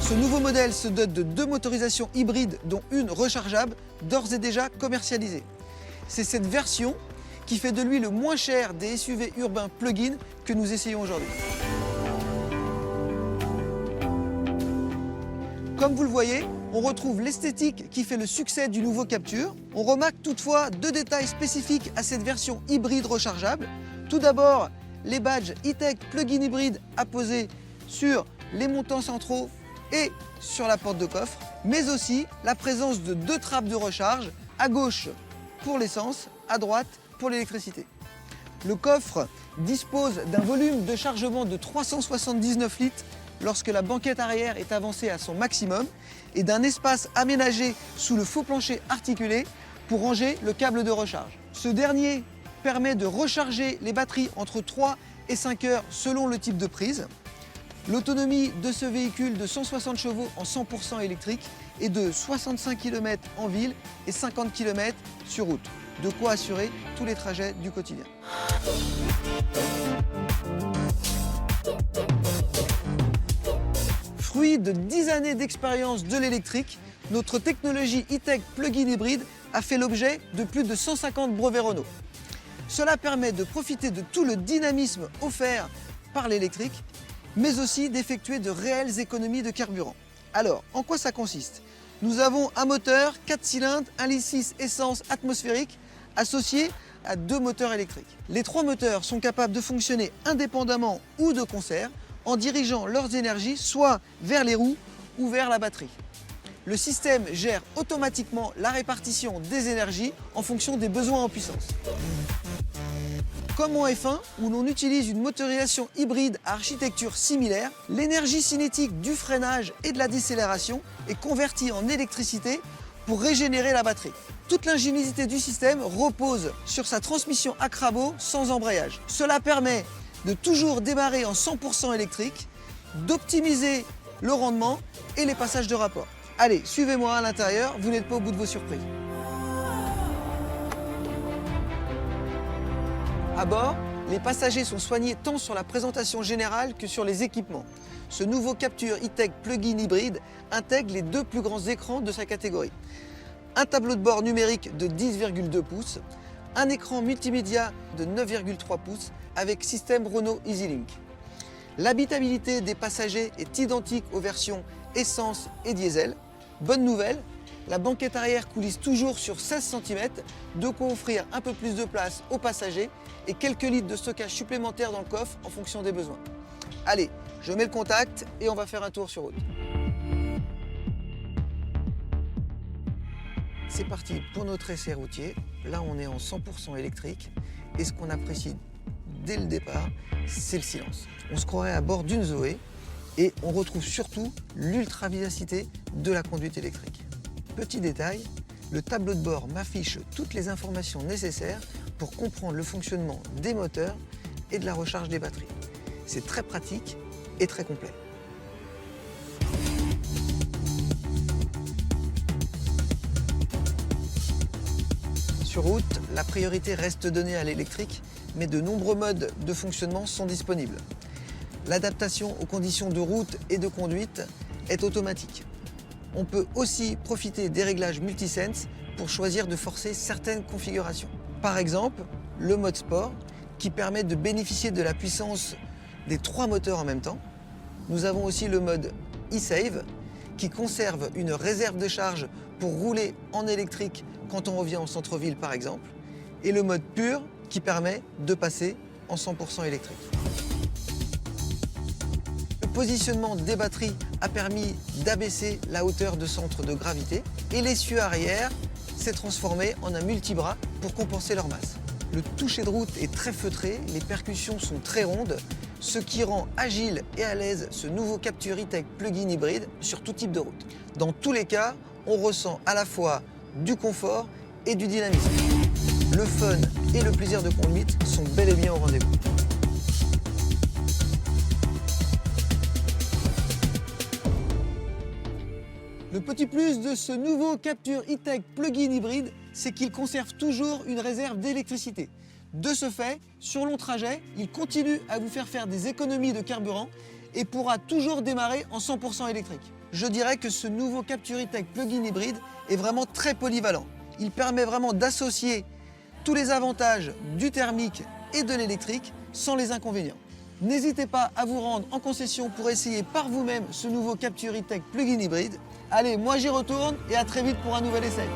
Ce nouveau modèle se dote de 2 motorisations hybrides, dont une rechargeable, d'ores et déjà commercialisée. C'est cette version qui fait de lui le moins cher des SUV urbains plug-in que nous essayons aujourd'hui. Comme vous le voyez, on retrouve l'esthétique qui fait le succès du nouveau Captur. On remarque toutefois 2 détails spécifiques à cette version hybride rechargeable. Tout d'abord, les badges E-Tech plug-in hybride apposés sur les montants centraux et sur la porte de coffre, mais aussi la présence de 2 trappes de recharge, à gauche pour l'essence, à droite pour l'électricité. Le coffre dispose d'un volume de chargement de 379 litres lorsque la banquette arrière est avancée à son maximum et d'un espace aménagé sous le faux plancher articulé pour ranger le câble de recharge. Ce dernier permet de recharger les batteries entre 3 et 5 heures selon le type de prise. L'autonomie de ce véhicule de 160 chevaux en 100% électrique est de 65 km en ville et 50 km sur route. De quoi assurer tous les trajets du quotidien. Fruit de 10 années d'expérience de l'électrique, notre technologie E-Tech plug-in hybride a fait l'objet de plus de 150 brevets Renault. Cela permet de profiter de tout le dynamisme offert par l'électrique, mais aussi d'effectuer de réelles économies de carburant. Alors, en quoi ça consiste? Nous avons un moteur 4 cylindres, 1,6 litre essence atmosphérique, associé à 2 moteurs électriques. Les 3 moteurs sont capables de fonctionner indépendamment ou de concert, en dirigeant leurs énergies soit vers les roues ou vers la batterie. Le système gère automatiquement la répartition des énergies en fonction des besoins en puissance. Comme en F1, où l'on utilise une motorisation hybride à architecture similaire, l'énergie cinétique du freinage et de la décélération est convertie en électricité pour régénérer la batterie. Toute l'ingéniosité du système repose sur sa transmission à crabot sans embrayage. Cela permet de toujours démarrer en 100% électrique, d'optimiser le rendement et les passages de rapport. Allez, suivez-moi à l'intérieur, vous n'êtes pas au bout de vos surprises. À bord, les passagers sont soignés tant sur la présentation générale que sur les équipements. Ce nouveau Captur E-Tech plug-in hybride intègre les 2 plus grands écrans de sa catégorie. Un tableau de bord numérique de 10,2 pouces, un écran multimédia de 9,3 pouces avec système Renault EasyLink. L'habitabilité des passagers est identique aux versions essence et diesel. Bonne nouvelle, la banquette arrière coulisse toujours sur 16 cm, de quoi offrir un peu plus de place aux passagers et quelques litres de stockage supplémentaire dans le coffre en fonction des besoins. Allez, je mets le contact et on va faire un tour sur route. C'est parti pour notre essai routier. Là, on est en 100% électrique et ce qu'on apprécie dès le départ, c'est le silence. On se croirait à bord d'une Zoé et on retrouve surtout l'ultra-vivacité de la conduite électrique. Petit détail, le tableau de bord m'affiche toutes les informations nécessaires pour comprendre le fonctionnement des moteurs et de la recharge des batteries. C'est très pratique et très complet. Sur route, la priorité reste donnée à l'électrique, mais de nombreux modes de fonctionnement sont disponibles. L'adaptation aux conditions de route et de conduite est automatique. On peut aussi profiter des réglages multisense pour choisir de forcer certaines configurations. Par exemple, le mode sport qui permet de bénéficier de la puissance des 3 moteurs en même temps. Nous avons aussi le mode e-save qui conserve une réserve de charge pour rouler en électrique quand on revient en centre-ville par exemple. Et le mode pur qui permet de passer en 100% électrique. Le positionnement des batteries a permis d'abaisser la hauteur de centre de gravité et l'essieu arrière s'est transformé en un multibras pour compenser leur masse. Le toucher de route est très feutré, les percussions sont très rondes, ce qui rend agile et à l'aise ce nouveau Captur E-Tech plug-in hybride sur tout type de route. Dans tous les cas, on ressent à la fois du confort et du dynamisme. Le fun et le plaisir de conduite sont bel et bien au rendez-vous. Le petit plus de ce nouveau Captur E-Tech plug-in hybride, c'est qu'il conserve toujours une réserve d'électricité. De ce fait, sur long trajet, il continue à vous faire des économies de carburant et pourra toujours démarrer en 100% électrique. je dirais que ce nouveau Capture E-Tech plug-in hybride est vraiment très polyvalent. Il permet vraiment d'associer tous les avantages du thermique et de l'électrique sans les inconvénients. N'hésitez pas à vous rendre en concession pour essayer par vous-même ce nouveau Capture E-Tech plug-in hybride. Allez, moi j'y retourne et à très vite pour un nouvel essai.